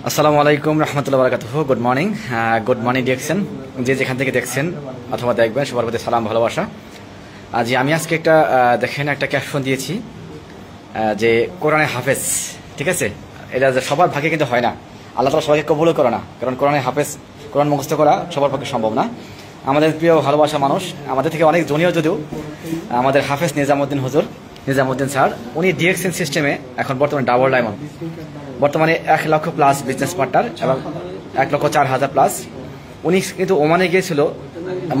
আসসালামু আলাইকুম রহমতুল্লাহ বারাকাতুহু। গুড মর্নিং ডিরেকশন, যে যেখান থেকে দেখছেন অথবা দেখবেন সবার প্রতি সালাম ভালোবাসা। জি, আমি আজকে দেখেন একটা ক্যাপশন দিয়েছি যে কোরআনে হাফেজ, ঠিক আছে। এটা যে সবার ভাগে কিন্তু হয় না, আল্লাহ তাআলা সবাইকে কবুলও করে না, কারণ কোরআনে হাফেজ, কোরআন মুখস্থ করা সবার পক্ষে সম্ভব না। আমাদের প্রিয় ভালোবাসা মানুষ, আমাদের থেকে অনেক জুনিয়র যদিও, আমাদের হাফেজ নিজামুদ্দিন স্যার, উনি ডিরেকশন সিস্টেমে এখন বর্তমানে ডাবল ডায়মন্ড, বর্তমানে 1 লক্ষ প্লাস বিজনেস পার্টনার এবং 1,04,000 প্লাস। উনি কিন্তু ওমানে গিয়েছিল,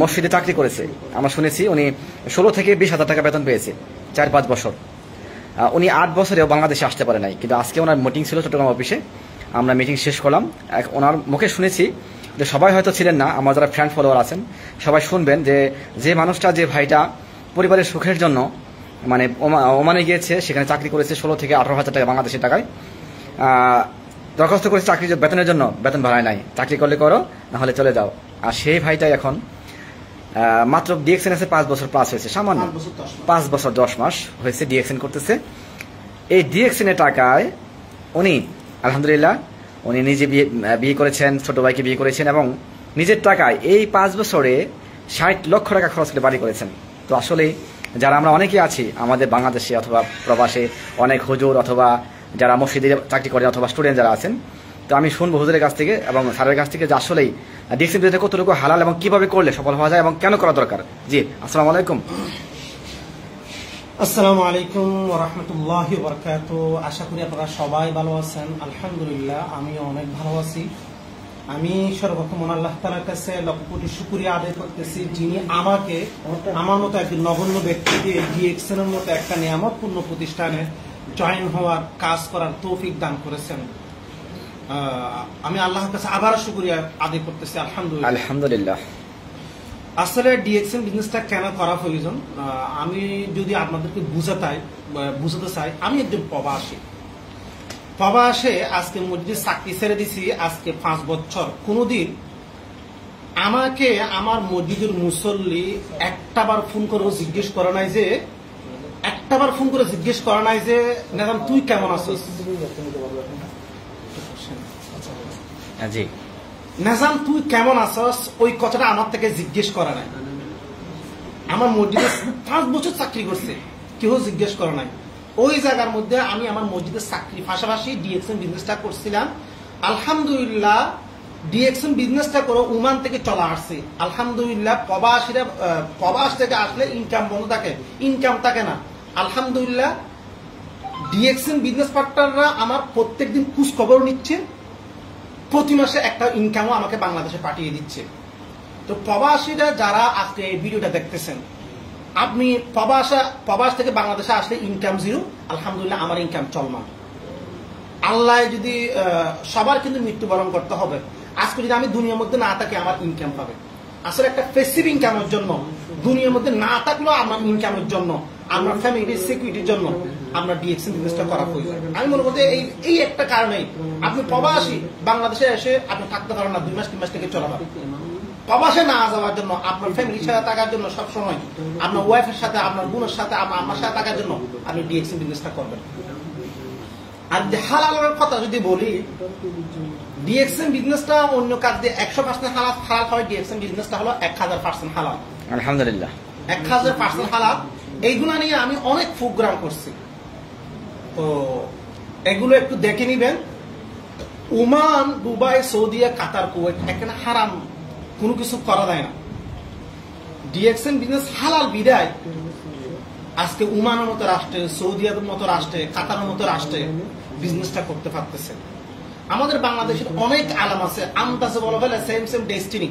মসজিদে চাকরি করেছে, আমরা শুনেছি। উনি 16 থেকে 20,000 টাকা বেতন পেয়েছে 4-5 বছর। উনি 8 বছরেও বাংলাদেশে আসতে পারে নাই, কিন্তু আজকে ওনার মিটিং ছিল চট্টগ্রাম অফিসে, আমরা মিটিং শেষ করলাম। ওনার মুখে শুনেছি, যে সবাই হয়তো ছিলেন না, আমার যারা ফ্রেন্ড ফলোয়ার আছেন সবাই শুনবেন, যে মানুষটা, যে ভাইটা পরিবারের সুখের জন্য মানে ওমানে গিয়েছে, সেখানে চাকরি করেছে 16 থেকে 18,000 টাকা বাংলাদেশের টাকায়, দরখাস্ত করেছে চাকরি বেতনের জন্য, বেতন ভাড়ায় নাই, চাকরি করলে করো, না হলে চলে যাও। আর সেই ভাইটাই এখন মাত্র ডিএক্সএন আছে 5 বছর প্লাস হয়েছে, সামান্য 5 বছর 10 মাস হয়েছে ডিএক্সএন করতেছে। এই ডিএক্সএন এর টাকায় উনি আলহামদুলিল্লাহ উনি নিজে বিয়ে করেছেন, ছোট ভাইকে বিয়ে করেছেন, এবং নিজের টাকায় এই 5 বছরে 60 লক্ষ টাকা খরচ করে বাড়ি করেছেন। তো আসলে যারা আমরা অনেকেই আছি আমাদের বাংলাদেশে অথবা প্রবাসে, অনেক হুজুর অথবা যারা মসজিদে চাকরি করেন অথবা স্টুডেন্ট যারা আছেন, তো আমি শুনবো হুজুরের কাছ থেকে এবং স্যারের কাছ থেকে যে আসলেই ডিএক্সএন বিজনেস কতটুকু হালাল এবং কিভাবে করলে সফল হওয়া যায় এবং কেন করা দরকার। জি, আসসালামু আলাইকুম। আসসালামু আলাইকুম ওয়া রাহমাতুল্লাহি ওয়া বারাকাতুহু। আশা করি আপনারা সবাই ভালো আছেন। আলহামদুলিল্লাহ আমিও অনেক ভালো আছি। আমি সর্বপ্রথম আল্লাহ তাআলার কাছে লক্ষ কোটি শুকরিয়া আদায় করতেছি, যিনি আমাকে আমার মতো একজন নগণ্য ব্যক্তিকে ডিএক্সএন এর মতো একটা নিয়ামতপূর্ণ প্রতিষ্ঠানে জয়েন হওয়ার, কাজ করার তৌফিক দান করেছেন। আমি আল্লাহর কাছে আবার শুকরিয়া আদায় করতেছি। আলহামদুলিল্লাহ। আসলে ডিএক্সএন বিজনেসটা কেন করা প্রয়োজন, আমি যদি আপনাদেরকে বুঝাতে চাই, আমি একজন প্রবাসে আজকে মসজিদে চাকরি ছেড়ে দিছি আজকে 5 বছর। কোনদিন আমাকে আমার মসজিদের মুসল্লি একটাবার ফোন করে জিজ্ঞেস করা নাই যে নাজাম তুই কেমন আছিস, জি নাজাম তুই কেমন আছস, ওই কথাটা আমার থেকে জিজ্ঞেস করা নাই। আমার মসজিদে 5 বছর চাকরি করছে, কেউ জিজ্ঞেস করা নাই। ওই জায়গার মধ্যে আমি আমার মসজিদের চাকরির পাশাপাশি ডিএক্সএন বিজনেসটা করছিলাম। আলহামদুলিল্লাহ ডিএক্সএন বিজনেসটা করে ওমান থেকে চলে আসছে। আলহামদুলিল্লাহ প্রবাস থেকে আসলে ইনকাম বন্ধ থাকে, ইনকাম থাকে না। আলহামদুলিল্লাহ ডিএক্সএন বিজনেস পার্টনাররা আমার প্রত্যেকদিন খোঁজ খবর নিচ্ছে, প্রতি মাসে একটা ইনকামও আমাকে বাংলাদেশে পাঠিয়ে দিচ্ছে। তো প্রবাসীরা যারা আজকে এই ভিডিওটা দেখতেছেন, আপনি প্রবাস থেকে বাংলাদেশে আসলে ইনকাম জিরো, আলহামদুলিল্লাহ আমার ইনকাম চলমান। আল্লাহ যদি সবার কিন্তু মৃত্যুবরণ করতে হবে। আজকে যদি আমি দুনিয়ার মধ্যে না থাকি আমার ইনকাম পাবে। আসলে একটা প্যাসিভ ইনকামের জন্য, দুনিয়ার মধ্যে না থাকলেও আমার ইনকামের জন্য, আমার ফ্যামিলির সিকিউরিটির জন্য আমরা ডিএক্সএন বিজনেসটা করা প্রয়োজন। আমি মনে করি এই একটা কারণেই আপনি প্রবাসী বাংলাদেশে এসে আপনি থাকতে পারেন না, 2 মাস 3 মাস থেকে চলে যাবে। প্রবাসে না যাওয়ার জন্য, আপনার ফ্যামিলির সাথে থাকার জন্য, সবসময় আপনার ওয়াইফের সাথে, আপনার বোনের সাথে, আমার সাথে থাকার জন্য আপনি ডিএক্সএন বিজনেসটা করবেন। আর যে হালালের কথা যদি বলি, ডিএক্সএন বিজনেসটা অন্য কাজ দিয়ে 100% হালাল হয়, ডিএক্সএন বিজনেসটা হলো 1000% হালাল। আলহামদুলিল্লাহ 1000% হালাল। এইগুলা নিয়ে আমি অনেক প্রোগ্রাম করছি, তো এগুলো একটু দেখে নিবেন। ওমান, দুবাই, সৌদি, কাতার, কুয়েত এখানে হারাম কোনো কিছু করা যায় না। ডিএক্সএন বিজনেস হালাল বিদায় আজকে ওমানের মতো রাষ্ট্রে, সৌদি আরবের মতো রাষ্ট্রে, কাতারের মতো রাষ্ট্রে বিজনেসটা করতে পারতেছে। আমাদের বাংলাদেশের অনেক আলাম আছে, আমদাসে বলা বলে সেম ডেস্টিনি।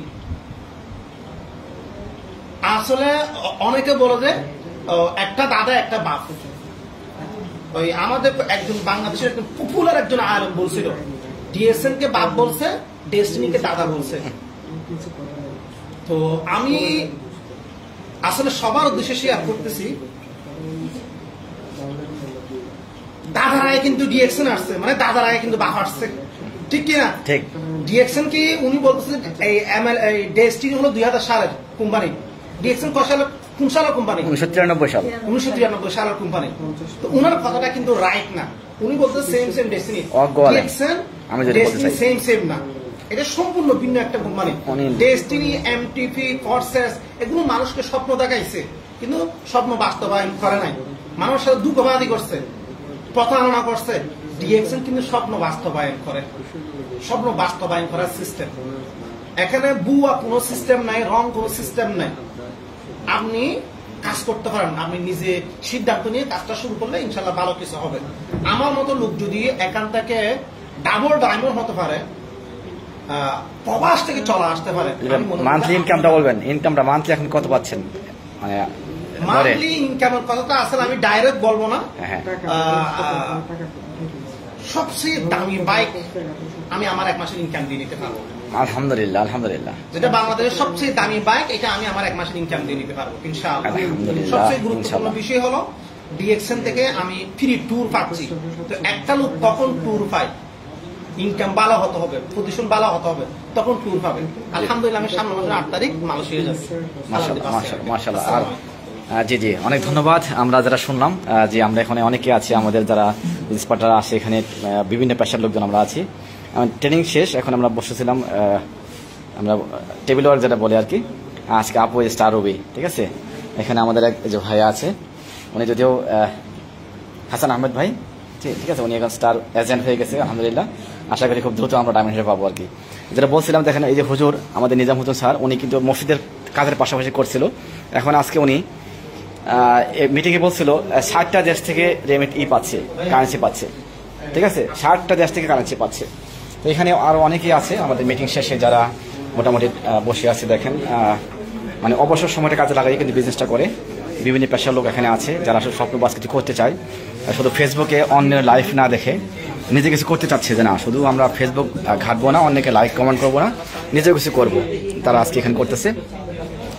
আসলে অনেকে বলে যে একটা দাদা একটা বাপ। ওই আমাদের একজন বাংলাদেশের একজন পপুলার একজন আলেম বলছিল, ডিএক্সএন কে বাপ বলছে, ডেস্টিনিকে দাদা বলছে। তো আমি আসলে সবার উদ্দেশ্যে শেয়ার করতেছি, দাদারাই কিন্তু ডিএক্সএন আসছে, মানে দাদারাই কিন্তু বাপ আসছে, ঠিক কিনা? ঠিক। ডিএক্সএন কি উনি বলতেছে এই ডেস্টিনি হলো 2000 সালের কোম্পানি। ডিএক্সএন কোন সালের কোম্পানি? 1993 সাল। 1993 সালের কোম্পানি। তো উনার কথাটা কিন্তু রাইট না। উনি বলতে সেম ডেস্টিনি। ডিএক্সএন আমি যেটা বলতে চাই সেম না, এটা সম্পূর্ণ ভিন্ন একটা কোম্পানি। ডেস্টিনি, এমটিপি, ফরসেস এগুলো মানুষকে স্বপ্ন দেখাইছে, কিন্তু স্বপ্ন বাস্তবায়ন করে নাই, মানুষের দুঃখবাদী করছে, প্রতারণা করছে। ডিএক্সএন কিন্তু স্বপ্ন বাস্তবায়ন করে, স্বপ্ন বাস্তবায়ন করার সিস্টেম। এখানে বুয়া কোনো সিস্টেম নাই, রং কোনো সিস্টেম নাই। আপনি কাজ করতে পারেন, আপনি নিজে সিদ্ধান্ত নিয়ে কাজটা শুরু করলে ইনশাল্লাহ ভালো কিছু হবে। আমার মতো লোক যদি এখান থেকে ডাবল ডায়মন্ড হতে পারে, প্রবাস থেকে চলে আসতে পারে। মান্থলি ইনকামটা বলবেন, ইনকামটা মান্থলি এখন কত পাচ্ছেন? মানে মান্থলি ইনকামের কথাটা আসলে আমি ডাইরেক্ট বলবো না। সবচেয়ে দামি বাইক আমি আমার 1 মাসের ইনকাম দিয়ে নিতে পারবো। আলহামদুলিল্লাহ, আলহামদুলিল্লাহ। যেটা বাংলাদেশের সবচেয়ে দামি বাইক, এটা আমি আমার 1 মাসের ইনকাম দিয়ে নিতে পারবো ইনশাআল্লাহ। সবচেয়ে গুরুত্বপূর্ণ বিষয় হলো ডিএক্সএন থেকে আমি ফ্রি ট্যুর পাচ্ছি। তো একটা লোক তখন ট্যুর পায়, ইনকাম ভালো হতে হবে, পজিশন ভালো হতে হবে, তখন ট্যুর পাবে। আলহামদুলিল্লাহ আমি সামনের মাসের 8 তারিখ মালয়েশিয়া যাচ্ছি। মাশাআল্লাহ। আর জি জি, অনেক ধন্যবাদ। আমরা যারা শুনলাম যে আমরা এখানে অনেকে আছি, আমাদের যারা বিজনেসপার্টনার আছে, এখানে বিভিন্ন পেশার লোকজন আমরা আছি। ট্রেনিং শেষ, এখন আমরা বসেছিলাম, আমরা টেবিল ওয়ার্ক যেটা বলে আর কি। আজকে আপু স্টার রবি, ঠিক আছে। এখানে আমাদের এক যে ভাই আছে, উনি যদিও হাসান আহমেদ ভাই, ঠিক আছে, উনি এখন স্টার এজেন্ট হয়ে গেছে আলহামদুলিল্লাহ। আশা করি খুব দ্রুত আমরা ডায়মন্ড হিসেবে পাবো আর কি। যেটা বলছিলাম, দেখেন এই যে হুজুর, আমাদের নিজাম হুজুর স্যার, উনি কিন্তু মসজিদের কাজের পাশাপাশি করছিল। এখন আজকে উনি মিটিংয়ে বলছিল 60টা দেশ থেকে রেমিট পাচ্ছে, কারেন্সি পাচ্ছে, ঠিক আছে, 60টা দেশ থেকে কারেন্সি পাচ্ছে। তো এখানে আরও অনেকেই আছে আমাদের মিটিং শেষে যারা মোটামুটি বসে আছে। দেখেন মানে অবসর সময়টা কাজে লাগাই কিন্তু বিজনেসটা করে। বিভিন্ন পেশার লোক এখানে আছে যারা আসলে স্বপ্নবাস কিছু করতে চায়, শুধু ফেসবুকে অন্যের লাইফ না দেখে নিজে কিছু করতে চাচ্ছে, যে না শুধু আমরা ফেসবুক ঘাটবো না, অন্যকে লাইক কমেন্ট করবো না, নিজে কিছু করবো। তারা আজকে এখানে করতেছে।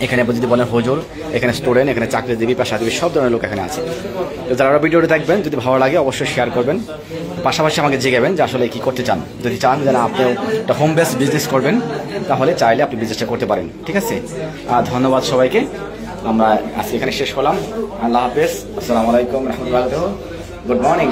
এখানে যদি বলেন হুজুর, এখানে স্টুডেন্ট, এখানে চাকরিজীবী, পেশাজীবী, সব ধরনের লোক এখানে আছে। তো যারা ভিডিওটা দেখবেন, যদি ভালো লাগে অবশ্যই শেয়ার করবেন, পাশাপাশি আমাকে জিজ্ঞাবেন যে আসলে কি করতে চান। যদি চান যে না আপনি একটা হোম বেসড বিজনেস করবেন, তাহলে চাইলে আপনি বিজনেসটা করতে পারেন, ঠিক আছে। ধন্যবাদ সবাইকে। আমরা আজকে এখানে শেষ করলাম। আল্লাহ হাফেজ, আসসালামু আলাইকুম রহমতুল্লাহ, গুড মর্নিং।